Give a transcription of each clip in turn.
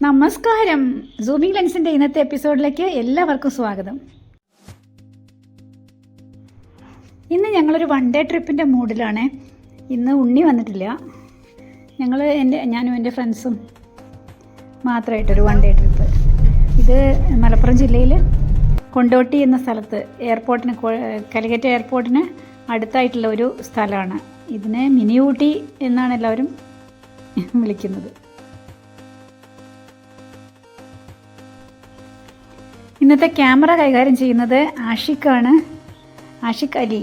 നമസ്കാരം. സൂമിംഗ് ലെൻസിൻ്റെ ഇന്നത്തെ എപ്പിസോഡിലേക്ക് എല്ലാവർക്കും സ്വാഗതം. ഇന്ന് ഞങ്ങളൊരു വൺ ഡേ ട്രിപ്പിൻ്റെ മൂഡിലാണ്. ഇന്ന് ഉണ്ണി വന്നിട്ടില്ല. ഞാനും എൻ്റെ ഫ്രണ്ട്സും മാത്രമായിട്ടൊരു വൺ ഡേ ട്രിപ്പ്. ഇത് മലപ്പുറം ജില്ലയിൽ കൊണ്ടോട്ടി എന്ന സ്ഥലത്ത് കാലിക്കറ്റ് എയർപോർട്ടിന് അടുത്തായിട്ടുള്ള ഒരു സ്ഥലമാണ്. ഇതിനെ മിനി ഊട്ടി എന്നാണ് എല്ലാവരും വിളിക്കുന്നത്. ഇന്നത്തെ ക്യാമറ കൈകാര്യം ചെയ്യുന്നത് ആഷിഖാണ്, ആഷിഖ് അലി.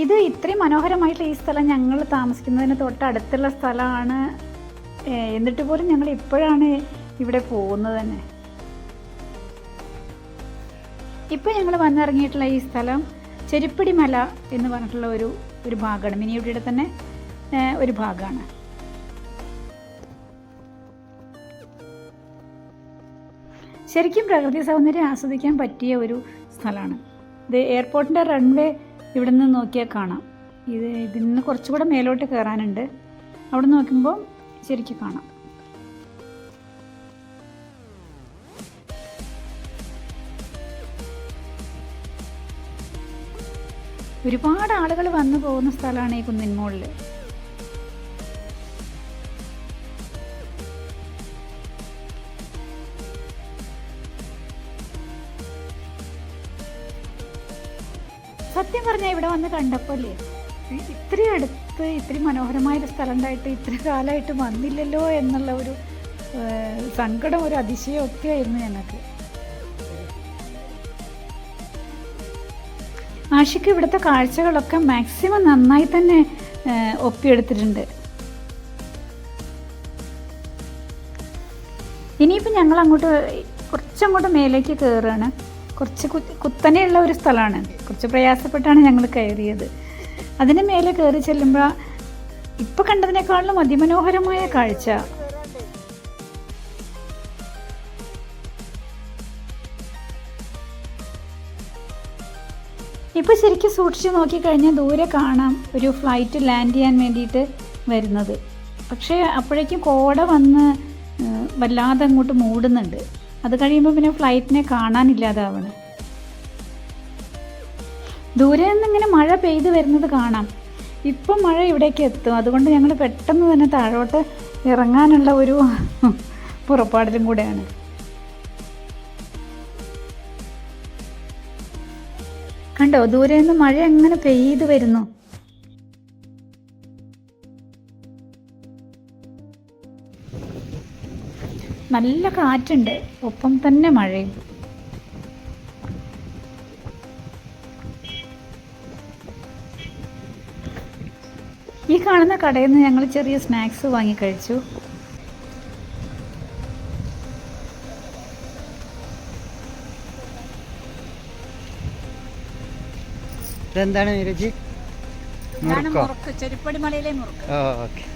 ഇത് ഇത്രയും മനോഹരമായിട്ടുള്ള ഈ സ്ഥലം ഞങ്ങൾ താമസിക്കുന്നതിന് തൊട്ടടുത്തുള്ള സ്ഥലമാണ്. എന്നിട്ട് പോലും ഞങ്ങൾ ഇപ്പോഴാണ് ഇവിടെ പോകുന്നത് തന്നെ. ഇപ്പോൾ ഞങ്ങൾ വന്നിറങ്ങിയിട്ടുള്ള ഈ സ്ഥലം ചെരുപ്പടി മല എന്ന് പറഞ്ഞിട്ടുള്ള ഒരു ഭാഗമാണ്. മിനി ഊട്ടിയുടെ തന്നെ ഒരു ഭാഗമാണ്. ശരിക്കും പ്രകൃതി സൗന്ദര്യം ആസ്വദിക്കാൻ പറ്റിയ ഒരു സ്ഥലമാണ്. ഇത് എയർപോർട്ടിൻ്റെ റൺവേ ഇവിടെ നിന്ന് നോക്കിയാൽ കാണാം. ഇതിൽ നിന്ന് കുറച്ചുകൂടെ മേലോട്ട് കയറാനുണ്ട്. അവിടെ നോക്കുമ്പോൾ ശരിക്കും കാണാം. ഒരുപാട് ആളുകൾ വന്നു പോകുന്ന സ്ഥലമാണ് ഈ കുന്നിൻ മുകളിൽ. സത്യം പറഞ്ഞാൽ ഇവിടെ വന്ന് കണ്ടപ്പോൾ അല്ലേ, ഇത്രയും അടുത്ത് ഇത്രയും മനോഹരമായൊരു സ്ഥലം ഉണ്ടായിട്ട് ഇത്ര കാലമായിട്ട് വന്നില്ലല്ലോ എന്നുള്ള ഒരു സങ്കടം, ഒരു അതിശയമൊക്കെ ആയിരുന്നു ഞങ്ങൾക്ക്. ആഷിക്ക് ഇവിടുത്തെ കാഴ്ചകളൊക്കെ മാക്സിമം നന്നായി തന്നെ ഒപ്പിയെടുത്തിട്ടുണ്ട്. ഇനിയിപ്പോൾ ഞങ്ങൾ കുറച്ചങ്ങോട്ട് മേലേക്ക് കയറുകയാണ്. കുറച്ച് കുത്തനെയുള്ള ഒരു സ്ഥലമാണ്. കുറച്ച് പ്രയാസപ്പെട്ടാണ് ഞങ്ങൾ കയറിയത്. അതിന് മേലെ കയറി ചെല്ലുമ്പോൾ ഇപ്പോൾ കണ്ടതിനേക്കാളും അതിമനോഹരമായ കാഴ്ച. ഇപ്പോൾ ശരിക്കും സൂക്ഷിച്ച് നോക്കിക്കഴിഞ്ഞാൽ ദൂരെ കാണാം ഒരു ഫ്ലൈറ്റ് ലാൻഡ് ചെയ്യാൻ വേണ്ടിയിട്ട് വരുന്നത്. പക്ഷേ അപ്പോഴേക്കും കോട വന്ന് വല്ലാതെ അങ്ങോട്ട് മൂടുന്നുണ്ട്. അത് കഴിയുമ്പോൾ പിന്നെ ഫ്ലൈറ്റിനെ കാണാനില്ലാതാവണം. ദൂരെ നിന്നിങ്ങനെ മഴ പെയ്ത് വരുന്നത് കാണാം. ഇപ്പം മഴ ഇവിടേക്ക് എത്തും. അതുകൊണ്ട് ഞങ്ങൾ പെട്ടെന്ന് തന്നെ താഴോട്ട് ഇറങ്ങാനുള്ള ഒരു പുറപ്പാടിലും കൂടെയാണ്. കണ്ടോ, ദൂരെ നിന്ന് മഴ എങ്ങനെ പെയ്ത് വരുന്നു. നല്ല കാറ്റുണ്ട്, ഒപ്പം തന്നെ മഴയും. ഈ കാണുന്ന കടയിൽ നിന്ന് ഞങ്ങൾ ചെറിയ സ്നാക്സ് വാങ്ങി കഴിച്ചു. ഇതെന്താണ് നീരജ്? മുറുക്ക്, ചെരുപ്പടി മലയിലെ മുറുക്ക്. ഓക്കെ.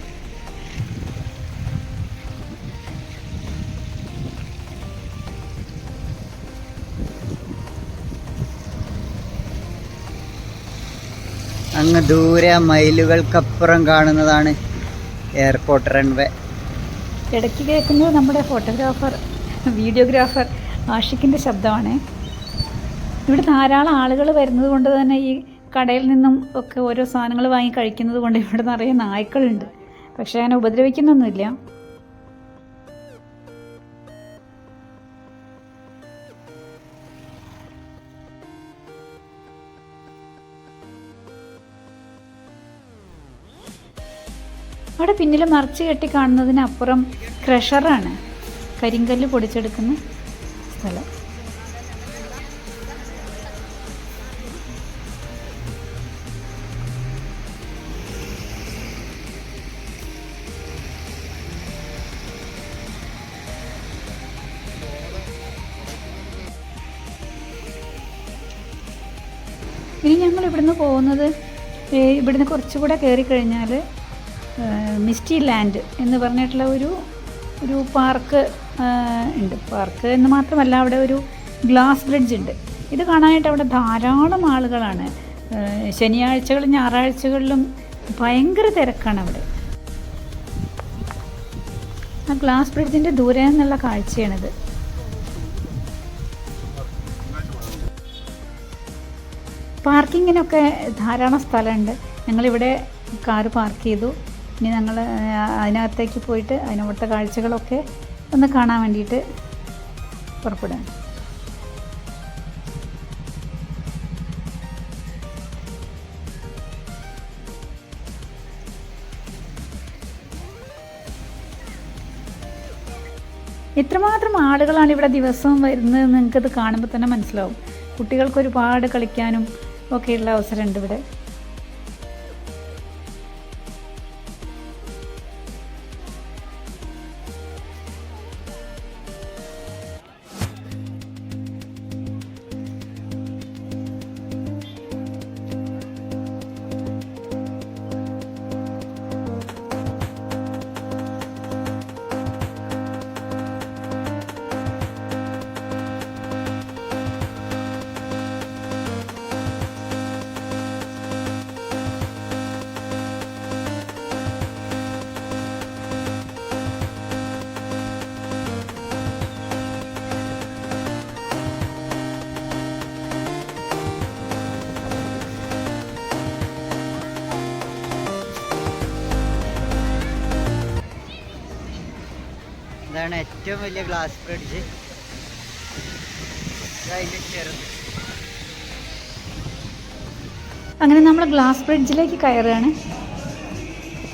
അങ്ങ് ദൂരെ മൈലുകൾക്കപ്പുറം കാണുന്നതാണ് എയർപോർട്ട് റൺവേ. ഇടയ്ക്ക് കേൾക്കുന്നത് നമ്മുടെ വീഡിയോഗ്രാഫർ ആഷിഖിൻ്റെ ശബ്ദമാണ്. ഇവിടെ ധാരാളം ആളുകൾ വരുന്നത് കൊണ്ട് തന്നെ ഈ കടയിൽ നിന്നും ഒക്കെ ഓരോ സാധനങ്ങൾ വാങ്ങി കഴിക്കുന്നത് കൊണ്ട് ഇവിടെ നിറയെ നായ്ക്കളുണ്ട്. പക്ഷേ അങ്ങനെ ഉപദ്രവിക്കുന്നൊന്നുമില്ല. അവിടെ പിന്നിൽ മറച്ച് കെട്ടി കാണുന്നതിനപ്പുറം ക്രഷറാണ്, കരിങ്കല്ല് പൊടിച്ചെടുക്കുന്ന സ്ഥലം. ഇനി ഞങ്ങൾ ഇവിടുന്ന് പോകുന്നത്, ഇവിടുന്ന് കുറച്ചുകൂടെ കയറിക്കഴിഞ്ഞാൽ മിസ്റ്റി ലാൻഡ് എന്ന് പറഞ്ഞിട്ടുള്ള ഒരു പാർക്ക് ഉണ്ട്. പാർക്ക് എന്ന് മാത്രമല്ല, അവിടെ ഒരു ഗ്ലാസ് ബ്രിഡ്ജ് ഉണ്ട്. ഇത് കാണാനായിട്ട് അവിടെ ധാരാളം ആളുകളാണ്. ശനിയാഴ്ചകളും ഞായറാഴ്ചകളിലും ഭയങ്കര തിരക്കാണ് അവിടെ. ആ ഗ്ലാസ് ബ്രിഡ്ജിൻ്റെ ദൂരെ നിന്നുള്ള കാഴ്ചയാണിത്. പാർക്കിങ്ങിനൊക്കെ ധാരാളം സ്ഥലമുണ്ട്. ഞങ്ങളിവിടെ കാറ് പാർക്ക് ചെയ്തു. ഇനി ഞങ്ങൾ അതിനകത്തേക്ക് പോയിട്ട് അതിനവിടുത്തെ കാഴ്ചകളൊക്കെ ഒന്ന് കാണാൻ വേണ്ടിയിട്ട് പുറപ്പെടുകയാണ്. എത്രമാത്രം ആളുകളാണ് ഇവിടെ ദിവസവും വരുന്നത് നിങ്ങൾക്കത് കാണുമ്പോൾ തന്നെ മനസ്സിലാവും. കുട്ടികൾക്ക് ഒരുപാട് കളിക്കാനും ഒക്കെയുള്ള അവസരമുണ്ട് ഇവിടെ. ഇതാണ് ഏറ്റവും വലിയ ഗ്ലാസ് ബ്രിഡ്ജ്. അതിൻ്റെ ചെറുത്. അങ്ങനെ നമ്മൾ ഗ്ലാസ് ബ്രിഡ്ജിലേക്ക് കയറുകയാണ്.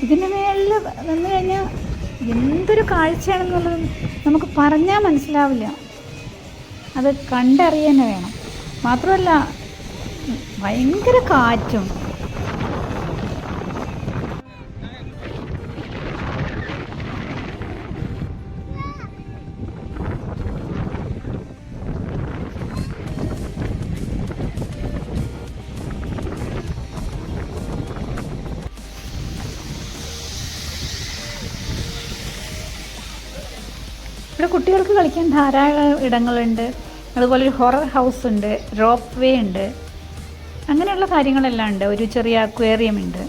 ഇതിൻ്റെ മേളിൽ വന്നു കഴിഞ്ഞാൽ എന്തൊരു കാഴ്ചയാണെന്നുള്ളത് നമുക്ക് പറഞ്ഞാൽ മനസ്സിലാവില്ല. അത് കണ്ടറിയാൻ വേണം. മാത്രമല്ല ഭയങ്കര കാറ്റും. ഇവിടെ കുട്ടികൾക്ക് കളിക്കാൻ ധാരാളം ഇടങ്ങളുണ്ട്. അതുപോലെ ഒരു ഹൊറർ ഹൗസ് ഉണ്ട്, റോപ്പ് വേ ഉണ്ട്, അങ്ങനെയുള്ള കാര്യങ്ങളെല്ലാം ഉണ്ട്. ഒരു ചെറിയ അക്വേറിയം ഉണ്ട്.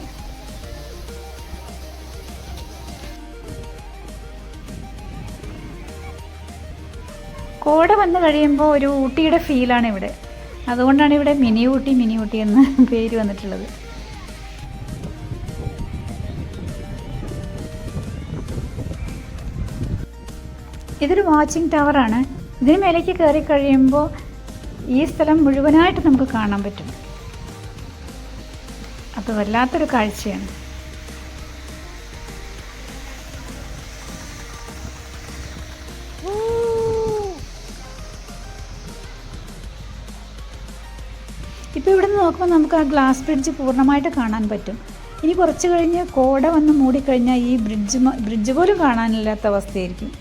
കോട വന്നു കഴിയുമ്പോൾ ഒരു ഊട്ടിയുടെ ഫീലാണ് ഇവിടെ. അതുകൊണ്ടാണ് ഇവിടെ മിനി ഊട്ടി എന്ന് പേര് വന്നിട്ടുള്ളത്. ഇതൊരു വാച്ചിങ് ടവറാണ്. ഇതിന് മേലേക്ക് കയറി കഴിയുമ്പോൾ ഈ സ്ഥലം മുഴുവനായിട്ട് നമുക്ക് കാണാൻ പറ്റും. അത് വല്ലാത്തൊരു കാഴ്ചയാണ്. ഇപ്പോൾ ഇവിടെ നിന്ന് നോക്കുമ്പോൾ നമുക്ക് ആ ഗ്ലാസ് ബ്രിഡ്ജ് പൂർണ്ണമായിട്ട് കാണാൻ പറ്റും. ഇനി കുറച്ച് കഴിഞ്ഞ് കോട വന്ന് മൂടിക്കഴിഞ്ഞാൽ ഈ ബ്രിഡ്ജ് പോലും കാണാനില്ലാത്ത അവസ്ഥയായിരിക്കും.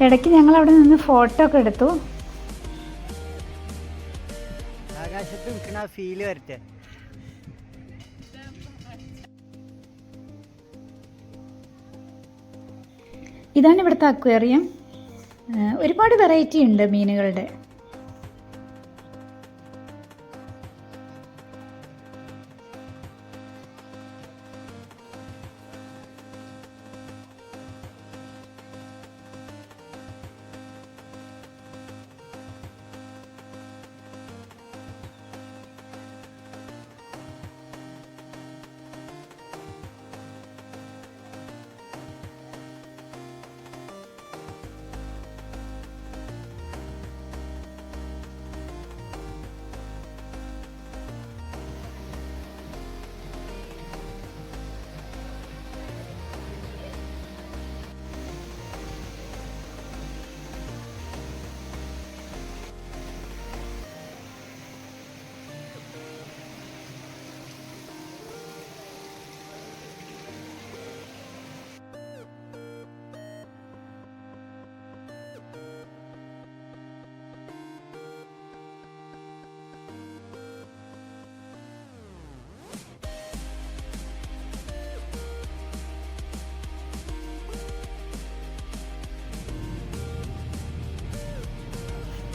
ഇടയ്ക്ക് ഞങ്ങൾ അവിടെ നിന്ന് ഫോട്ടോ ഒക്കെ എടുത്തു. ആകാശത്ത് നിൽക്കുന്ന ഫീല് വരട്ടെ. ഇതാണ് ഇവിടുത്തെ അക്വേറിയം. ഒരുപാട് വെറൈറ്റി ഉണ്ട് മീനുകളുടെ.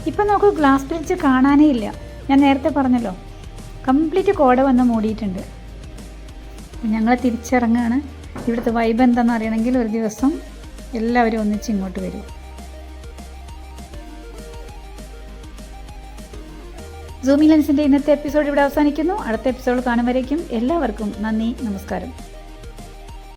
ഇപ്പം നമുക്ക് ഗ്ലാസ് ബ്രിഡ്ജ് കാണാനേ ഇല്ല. ഞാൻ നേരത്തെ പറഞ്ഞല്ലോ, കംപ്ലീറ്റ് കോട വന്ന് മൂടിയിട്ടുണ്ട്. ഞങ്ങൾ തിരിച്ചിറങ്ങുകയാണ്. ഇവിടുത്തെ വൈബ് എന്താണെന്ന് അറിയണമെങ്കിൽ ഒരു ദിവസം എല്ലാവരും ഒന്നിച്ച് ഇങ്ങോട്ട് വരും. സൂമി ലെൻസിൻ്റെ ഇന്നത്തെ എപ്പിസോഡ് ഇവിടെ അവസാനിക്കുന്നു. അടുത്ത എപ്പിസോഡ് കാണുമ്പോഴേക്കും എല്ലാവർക്കും നന്ദി, നമസ്കാരം.